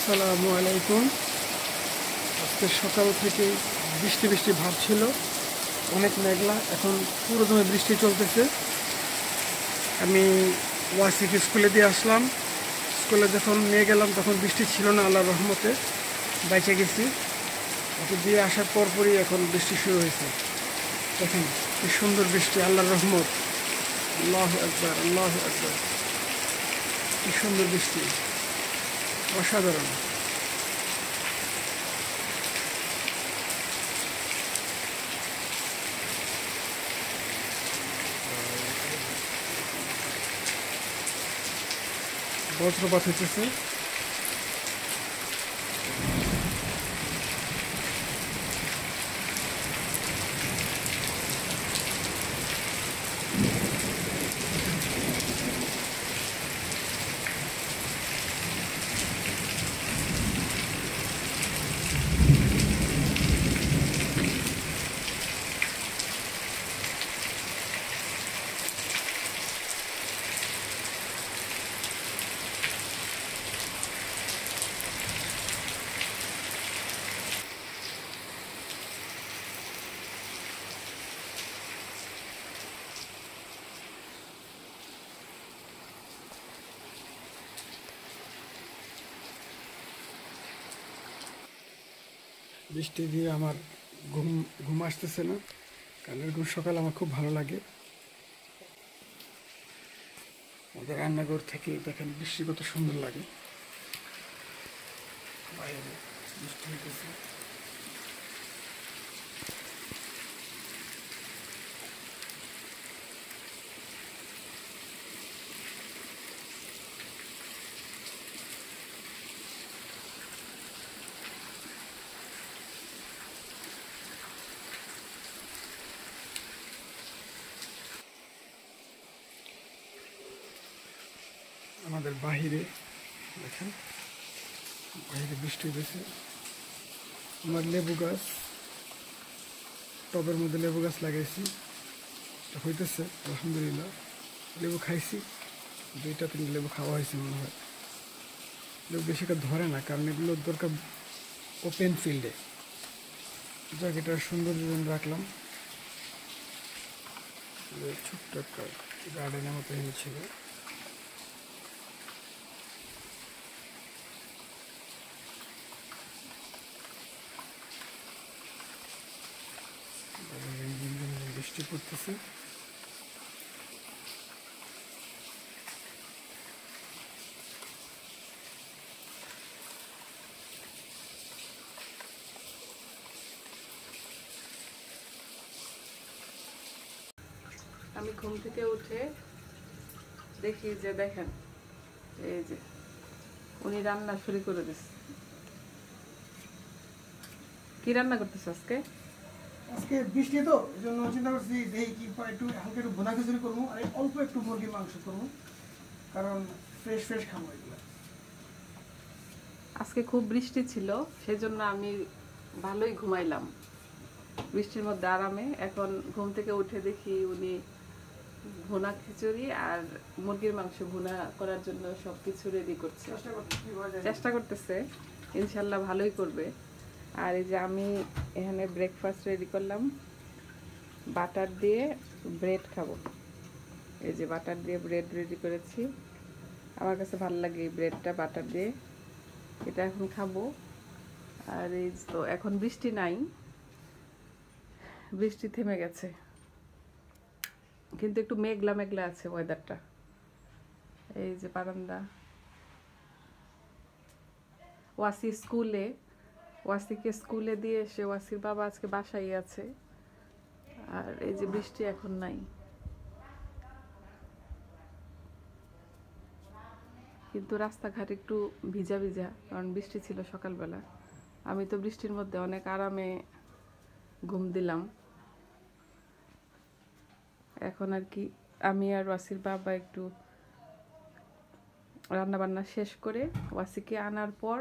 আসসালামু আলাইকুম। আজকে সকাল থেকে বৃষ্টি বৃষ্টি ভাব ছিল, অনেক মেঘলা। এখন পুরো দমে বৃষ্টি চলতেছে। আমি ওয়াসিকে স্কুলে দিয়ে আসলাম। স্কুলে যখন নিয়ে গেলাম তখন বৃষ্টি ছিল না, আল্লাহর রহমতে বাইচে গেছি। ওকে দিয়ে আসার পরপরই এখন বৃষ্টি শুরু হয়েছে। দেখেন কি সুন্দর বৃষ্টি, আল্লাহর রহমত। আল্লাহু আকবার, আল্লাহু আকবার। কি সুন্দর বৃষ্টি, অসাধারণ। বজ্রপাত হইতেছে। বৃষ্টি দিয়ে আমার ঘুম ঘুম আসতেছে না, কারণ এরকম সকাল আমার খুব ভালো লাগে। আমাদের রান্নাঘর থেকে দেখেন বৃষ্টি কত সুন্দর লাগে। বাইরে বৃষ্টি হইতেছে। আমাদের বাহিরে দেখেন, বাইরে বৃষ্টি হইতেছে। আমার লেবু গাছ, টবের মধ্যে লেবু গাছ লাগাইছি, হইতেছে আলহামদুলিল্লাহ। লেবু খাইছি, 2-3 লেবু খাওয়া হয়েছে মনে হয়। লেবু বেশি একটা ধরে না, কারণ এগুলোর দরকার ওপেন ফিল্ডে। যাক, এটা সৌন্দর্য জন্য রাখলাম। ছোট্ট একটা গার্ডেনের মতো ছিল। বৃষ্টি পড়তেছে। আমি ঘুম থেকে উঠে দেখি যে দেখেন এই যে উনি রান্না শুরু করে দিচ্ছে। কি রান্না করতেছে আজকে? আজকে বৃষ্টি তো, এই জন্য চিন্তা করছি যে কি একটু হালকা একটু ভুনা খিচুড়ি করবো, আর অল্প একটু মুরগির মাংস করবো, কারণ ফ্রেশ ফ্রেশ খাবো এগুলো। আজকে খুব বৃষ্টি ছিল, সেজন্য আমি ভালোই ঘুমাইলাম বৃষ্টির মধ্যে আরামে। এখন ঘুম থেকে উঠে দেখি উনি ভুনা খিচুড়ি আর মুরগির মাংস ভুনা করার জন্য সবকিছু রেডি করছে, চেষ্টা করতেছে। ইনশাল্লাহ ভালোই করবে। আর এই যে আমি এখানে ব্রেকফাস্ট রেডি করলাম, বাটার দিয়ে ব্রেড খাবো। এই যে বাটার দিয়ে ব্রেড রেডি করেছি, আমার কাছে ভালো লাগে এই ব্রেডটা বাটার দিয়ে। এটা এখন খাবো। আর এই তো এখন বৃষ্টি নাই, বৃষ্টি থেমে গেছে, কিন্তু একটু মেঘলা মেঘলা আছে ওয়েদারটা। এই যে বারান্দা। ওয়াসিকে স্কুলে দিয়ে এসে ওয়াসির বাবা আজকে বাসায় আছে। আর এই যে বৃষ্টি এখন নাই, কিন্তু রাস্তাঘাট একটু ভিজা ভিজা, কারণ বৃষ্টি ছিল সকালবেলা। আমি তো বৃষ্টির মধ্যে অনেক আরামে ঘুম দিলাম। এখন আর কি আমি আর ওয়াসির বাবা একটু রান্না বান্না শেষ করে ওয়াসিকে আনার পর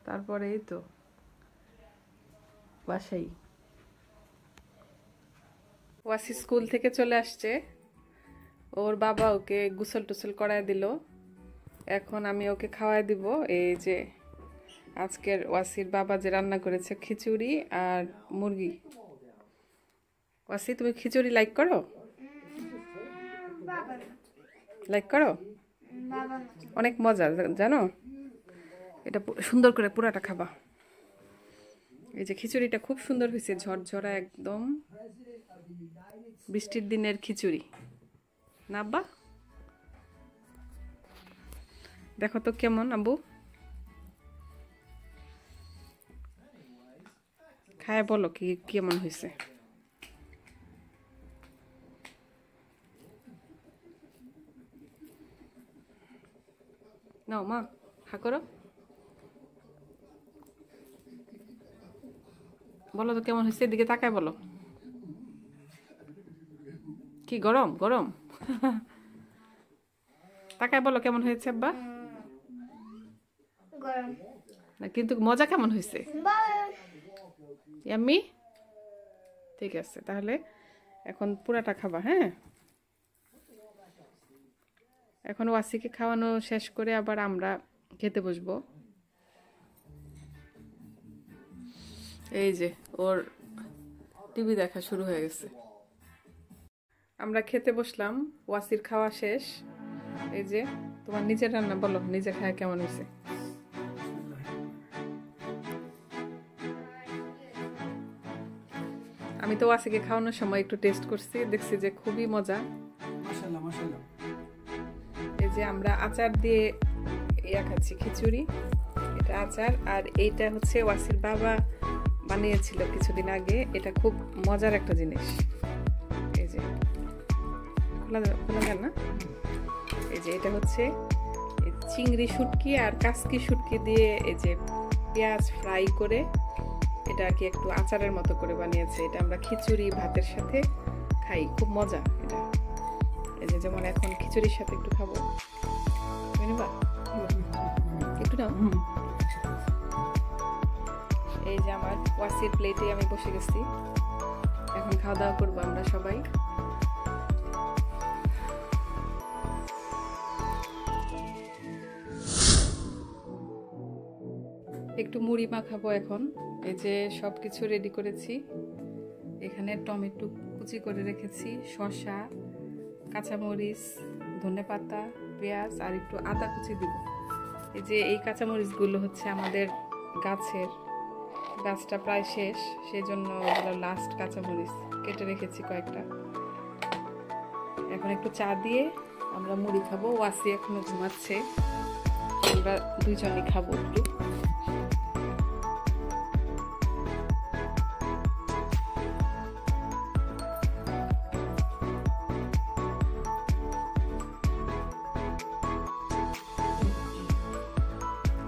তারপরে এই তো বাসাই। ওয়াসি স্কুল থেকে চলে আসছে, ওর বাবা ওকে গোসল টোসল করায় দিল। এখন আমি ওকে খাওয়াই দিব। এই যে আজকের ওয়াসির বাবা যে রান্না করেছে খিচুড়ি আর মুরগি। ওয়াসি, তুমি খিচুড়ি লাইক করো? লাইক করো? অনেক মজা, জানো? এটা সুন্দর করে পুরাটা খাবা। এই যে খিচুড়িটা খুব সুন্দর হয়েছে, ঝরঝরা একদম বৃষ্টির দিনের খিচুড়ি না আব্বা? দেখো তো কেমন আব্বু, খায় বলো কি কেমন হয়েছে। নাও মা, হা করো, বলো তো কেমন হয়েছে, এদিকে তাকায় বলো। কি গরম গরম? তাকায় বলো কেমন হয়েছে আব্বা। না কিন্তু মজা কেমন হয়েছে? ইয়াম্মি? ঠিক আছে, তাহলে এখন পুরাটা খাবা। হ্যাঁ, এখন ওয়াসিকে খাওয়ানো শেষ করে আবার আমরা খেতে বসবো। এই যে ওর টিভি দেখা শুরু হয়ে গেছে। আমরা খেতে বসলাম, ওয়াসির খাওয়া শেষ। এই যে তোমার নিজের রান্না, বলো নিজে খায় কেমন হয়েছে। আমি তো ওয়াসিকে খাওয়ানোর সময় একটু টেস্ট করছি, দেখছি যে খুবই মজা। মাশাআল্লাহ মাশাআল্লাহ। এই যে আমরা আচার দিয়ে ইয়া খাচ্ছি, খিচুড়ি, এটা আচার। আর এইটা হচ্ছে ওয়াসির বাবা বানিয়েছিল কিছুদিন আগে, এটা খুব মজার একটা জিনিস। এই যে খোলা যায় না? এই যে এটা হচ্ছে চিংড়ি শুটকি আর কাসকি শুটকি দিয়ে এই যে পেঁয়াজ ফ্রাই করে এটা আর কি একটু আচারের মতো করে বানিয়েছে। এটা আমরা খিচুড়ি ভাতের সাথে খাই, খুব মজা এটা। এই যে যেমন এখন খিচুড়ির সাথে একটু খাবো, একটু নাও। এই যে আমার ওয়াসির প্লেটে আমি বসে গেছি, এখন খাওয়া দাওয়া করবো আমরা সবাই। একটু মুড়ি মাখাবো এখন। এই যে সব কিছু রেডি করেছি, এখানে টমেটো কুচি করে রেখেছি, শসা, কাঁচামরিচ, ধনেপাতা, পেঁয়াজ আর একটু আদা কুচি দিব। এই যে এই কাঁচামরিচগুলো হচ্ছে আমাদের গাছের, গাছটা প্রায় শেষ, সেই জন্য লাস্ট কাঁচামরিচ কেটে রেখেছি কয়েকটা। এখন একটু চা দিয়ে আমরা মুড়ি খাবো। ওয়াসি এখনো ঘুমাচ্ছে, আমরা দুইজনই খাবো একটু।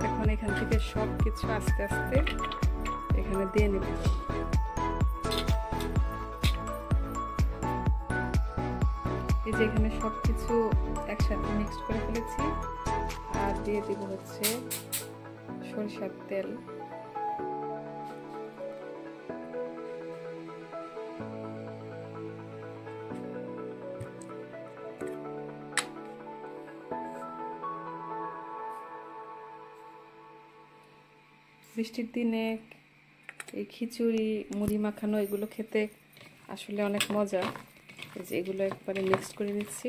এখন এখান থেকে সব কিছু আস্তে আস্তে এখানে দিয়ে নেব। এই যে এখানে সব কিছু একসাথে মিক্সড করে ফেলেছি, আর দিয়ে দিব হচ্ছে সরিষার তেল। বৃষ্টির দিনে এই খিচুড়ি মুড়ি মাখানো এগুলো খেতে আসলে অনেক মজা। এই যে এগুলো একবারে মিক্সড করে দিচ্ছি।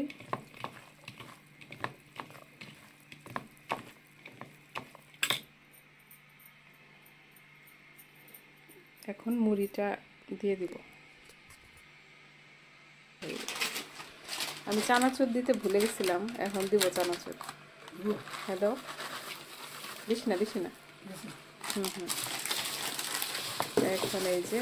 এখন মুড়িটা দিয়ে দিব। আমি চানাচুর দিতে ভুলে গেছিলাম, এখন দিব চানাচুর। হ্যাঁ দাও, দিস না দিস না। এখন এই যে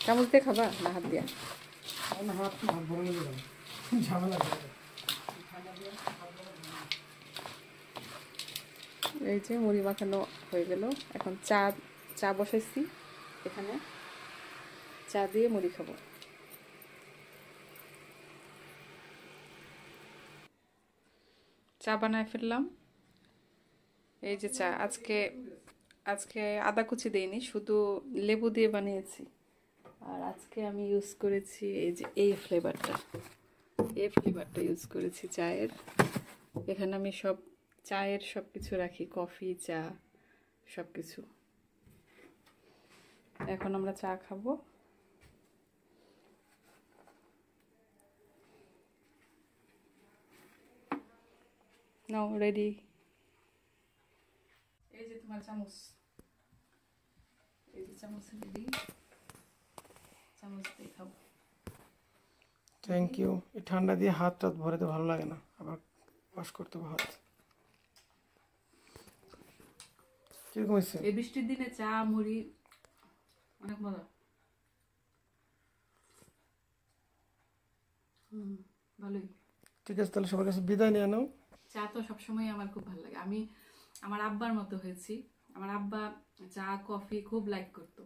চামচ দিয়ে খাবা না হাত দিয়া? এই যে মুড়ি মাখানো হয়ে গেল, এখন চা বসাইছি, এখানে চা দিয়ে মুড়ি খাবো। চা বানায় ফেললাম। এই যে চা, আজকে আদা কুচি দেইনি, শুধু লেবু দিয়ে বানিয়েছি। আর আজকে আমি ইউজ করেছি এই যে এই ফ্লেভারটা ইউজ করেছি চায়ের। এখানে আমি সব চায়ের সব কিছু রাখি, কফি, চা, সব কিছু। এখন আমরা চা খাবো। নাও রেডি। এই যে তোমার চামচ, এই যে চামচ রেডি, চামচ দিয়ে খাও। Thank you. এই ঠান্ডা দিয়ে হাত টাত ভরাতে ভালো লাগে না, আবার ওয়াশ করতে হবে হাত। কিরকম হয়েছে? এই বৃষ্টির দিনে চা মুড়ি অনেক মজা। ভালোই। ঠিক আছে, তাহলে সবার কাছে বিদায় নিয়ে নাও। চা তো সবসময় আমার খুব ভালো লাগে। আমি আমার আব্বার মতো হয়েছি। আমার আব্বা চা কফি খুব লাইক করতো,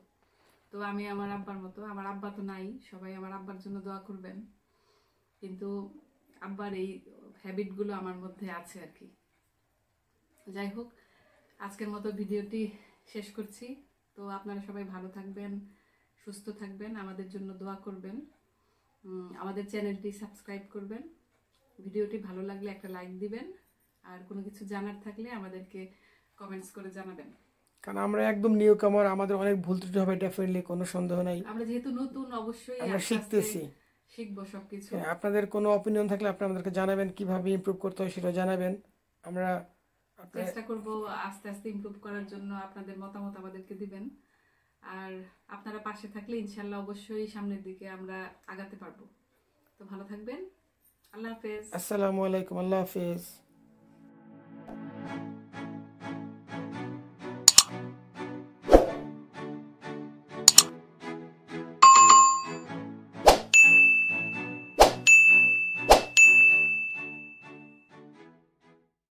তো আমি আমার আব্বার মতো। আমার আব্বা তো নাই, সবাই আমার আব্বার জন্য দোয়া করবেন। কিন্তু আব্বার এই হ্যাবিটগুলো আমার মধ্যে আছে আর কি। যাই হোক, আজকের মতো ভিডিওটি শেষ করছি। তো আপনারা সবাই ভালো থাকবেন, সুস্থ থাকবেন, আমাদের জন্য দোয়া করবেন, আমাদের চ্যানেলটি সাবস্ক্রাইব করবেন। ভিডিওটি ভালো লাগলে একটা লাইক দিবেন, আর কোনো কিছু জানার থাকলে আমাদেরকে কমেন্টস করে জানাবেন। কারণ আমরা একদম নিউ কামার, আমাদের অনেক ভুল ত্রুটি হবে, ডেফিনেটলি, কোনো সন্দেহ নাই। আমরা যেহেতু নতুন, অবশ্যই আমরা আস্তে আস্তে শিখতেছি। শিখবো সবকিছু। হ্যাঁ, আপনাদের কোনো অপিনিয়ন থাকলে আপনি আমাদেরকে জানাবেন, কিভাবে ইমপ্রুভ করতে হয় সেটা জানাবেন। আমরা চেষ্টা করব আস্তে আস্তে ইমপ্রুভ করার জন্য। আপনাদের মতামত আমাদেরকে দিবেন, আর আপনারা পাশে থাকলে ইনশাল্লাহ অবশ্যই সামনের দিকে আমরা আগাতে পারবো। তো ভালো থাকবেন। আল্লাহ হাফেজ। আসসালামু আলাইকুম। আল্লাহ হাফিজ।